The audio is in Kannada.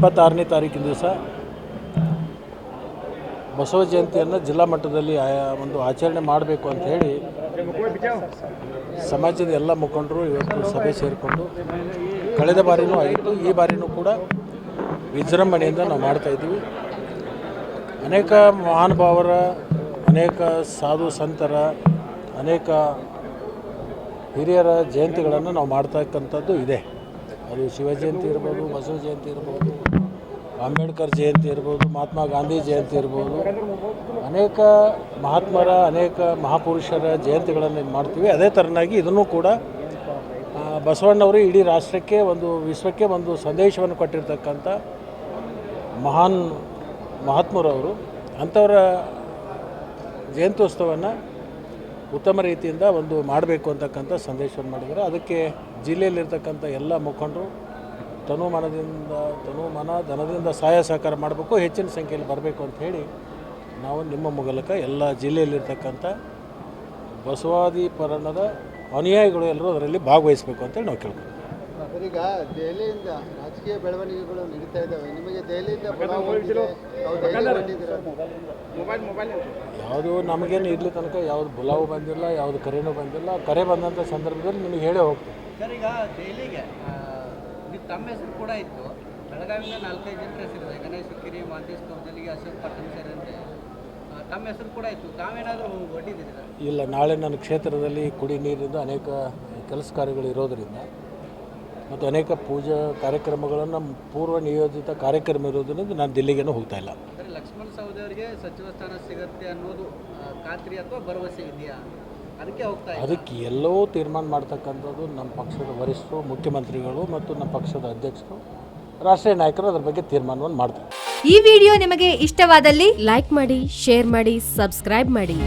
26ನೇ ತಾರೀಕಿನ ದಿವಸ ಬಸವ ಜಯಂತಿಯನ್ನು ಜಿಲ್ಲಾ ಮಟ್ಟದಲ್ಲಿ ಒಂದು ಆಚರಣೆ ಮಾಡಬೇಕು ಅಂತ ಹೇಳಿ ಸಮಾಜದ ಎಲ್ಲ ಮುಖಂಡರು ಇವತ್ತು ಸಭೆ ಸೇರಿಕೊಂಡು ಕಳೆದ ಬಾರಿನೂ ಆಗಿತ್ತು, ಈ ಬಾರಿನೂ ಕೂಡ ವಿಜೃಂಭಣೆಯಿಂದ ನಾವು ಮಾಡ್ತಾಯಿದ್ದೀವಿ. ಅನೇಕ ಮಹಾನುಭಾವರ, ಅನೇಕ ಸಾಧು ಸಂತರ, ಅನೇಕ ಹಿರಿಯರ ಜಯಂತಿಗಳನ್ನು ನಾವು ಮಾಡ್ತಕ್ಕಂಥದ್ದು ಇದೆ. ಅದು ಶಿವ ಜಯಂತಿ ಇರ್ಬೋದು, ಬಸವ ಜಯಂತಿ ಇರ್ಬೋದು, ಅಂಬೇಡ್ಕರ್ ಜಯಂತಿ ಇರ್ಬೋದು, ಮಹಾತ್ಮ ಗಾಂಧಿ ಜಯಂತಿ ಇರ್ಬೋದು, ಅನೇಕ ಮಹಾತ್ಮರ, ಅನೇಕ ಮಹಾಪುರುಷರ ಜಯಂತಿಗಳನ್ನು ಮಾಡ್ತೀವಿ. ಅದೇ ಥರನಾಗಿ ಇದನ್ನು ಕೂಡ ಬಸವಣ್ಣವರು ಇಡೀ ರಾಷ್ಟ್ರಕ್ಕೆ, ಒಂದು ವಿಶ್ವಕ್ಕೆ ಒಂದು ಸಂದೇಶವನ್ನು ಕೊಟ್ಟಿರ್ತಕ್ಕಂಥ ಮಹಾನ್ ಮಹಾತ್ಮರವರು. ಅಂಥವರ ಜಯಂತ್ಯೋತ್ಸವವನ್ನು ಉತ್ತಮ ರೀತಿಯಿಂದ ಒಂದು ಮಾಡಬೇಕು ಅಂತಕ್ಕಂಥ ಸಂದೇಶವನ್ನು ಮಾಡಿದ್ದಾರೆ. ಅದಕ್ಕೆ ಜಿಲ್ಲೆಯಲ್ಲಿರ್ತಕ್ಕಂಥ ಎಲ್ಲ ಮುಖಂಡರು ತನು ಮನ ಧನದಿಂದ ಸಹಾಯ ಸಹಕಾರ ಮಾಡಬೇಕು, ಹೆಚ್ಚಿನ ಸಂಖ್ಯೆಯಲ್ಲಿ ಬರಬೇಕು ಅಂತ ಹೇಳಿ ನಾವು ನಿಮ್ಮ ಮೂಲಕ ಎಲ್ಲ ಜಿಲ್ಲೆಯಲ್ಲಿರ್ತಕ್ಕಂಥ ಬಸವಾದಿ ಪರಣದ ಅನುಯಾಯಿಗಳು ಎಲ್ಲರೂ ಅದರಲ್ಲಿ ಭಾಗವಹಿಸಬೇಕು ಅಂತೇಳಿ ನಾವು ಕೇಳ್ತೀವಿ. ಈಗ ದೆಹಲಿಯಿಂದ ರಾಜಕೀಯ ಬೆಳವಣಿಗೆಗಳು ನಡೀತಾ ಇದ್ದಾವೆ. ನಿಮಗೆ ದೆಹಲಿಯಿಂದ ಯಾವುದು ನಮಗೇನು ಇರಲಿ ತನಕ ಯಾವುದು ಬುಲಾವು ಬಂದಿಲ್ಲ, ಯಾವುದು ಕರೆನೂ ಬಂದಿಲ್ಲ. ಕರೆ ಬಂದಂಥ ಸಂದರ್ಭದಲ್ಲಿ ನಿಮಗೆ ಹೇಳೇ ಹೋಗ್ತೀವಿ. ಸರ್, ಈಗ ದೆಹಲಿಗೆ ತಮ್ಮ ಹೆಸರು ಕೂಡ ಇತ್ತು. ಬೆಳಗಾವಿಯಿಂದ 4-5 ಜನರ ಹೆಸರಿದೆ. ಗಣೇಶ್ ಹುಕ್ಕೇರಿ, ಮಹಂತೇಶ್ ಕೌಜಲಿಗೆ, ಅಶೋಕ್ ಪಾಟೀಲ್ ಸೇರಿದಂತೆ ತಮ್ಮ ಹೆಸರು ಕೂಡ ಇತ್ತು. ತಾವೇನಾದರೂ ಒಡ್ಡಿದ್ದೀರಾ? ಇಲ್ಲ, ನಾಳೆ ನನ್ನ ಕ್ಷೇತ್ರದಲ್ಲಿ ಕುಡಿ ನೀರಿಂದ ಅನೇಕ ಕೆಲಸ ಕಾರ್ಯಗಳು ಇರೋದರಿಂದ ಮತ್ತು ಅನೇಕ ಪೂಜಾ ಕಾರ್ಯಕ್ರಮಗಳನ್ನು ಪೂರ್ವ ನಿಯೋಜಿತ ಕಾರ್ಯಕ್ರಮ ಇರೋದರಿಂದ ನಾನು ದಿಲ್ಲಿಗೇನೂ ಹೋಗ್ತಾ ಇಲ್ಲ. ಸರ್, ಲಕ್ಷ್ಮಣ್ ಸವದಿ ಅವರಿಗೆ ಸಚಿವ ಸ್ಥಾನ ಸಿಗುತ್ತೆ ಅನ್ನೋದು ಖಾತ್ರಿ ಅಥವಾ ಭರವಸೆ ಇದೆಯಾ? ಅದಕ್ಕೆ ಹೋಗ್ತಾ ಇಲ್ಲ. ಅದಕ್ಕೆ ಎಲ್ಲವೂ ತೀರ್ಮಾನ ಮಾಡ್ತಕ್ಕಂಥದ್ದು ನಮ್ಮ ಪಕ್ಷದ ವರಿಷ್ಠರು, ಮುಖ್ಯಮಂತ್ರಿಗಳು ಮತ್ತು ನಮ್ಮ ಪಕ್ಷದ ಅಧ್ಯಕ್ಷರು, ರಾಷ್ಟ್ರೀಯ ನಾಯಕರು ಅದರ ಬಗ್ಗೆ ತೀರ್ಮಾನವನ್ನು ಮಾಡ್ತಾರೆ. ಈ ವಿಡಿಯೋ ನಿಮಗೆ ಇಷ್ಟವಾದಲ್ಲಿ ಲೈಕ್ ಮಾಡಿ, ಶೇರ್ ಮಾಡಿ, ಸಬ್ಸ್ಕ್ರೈಬ್ ಮಾಡಿ.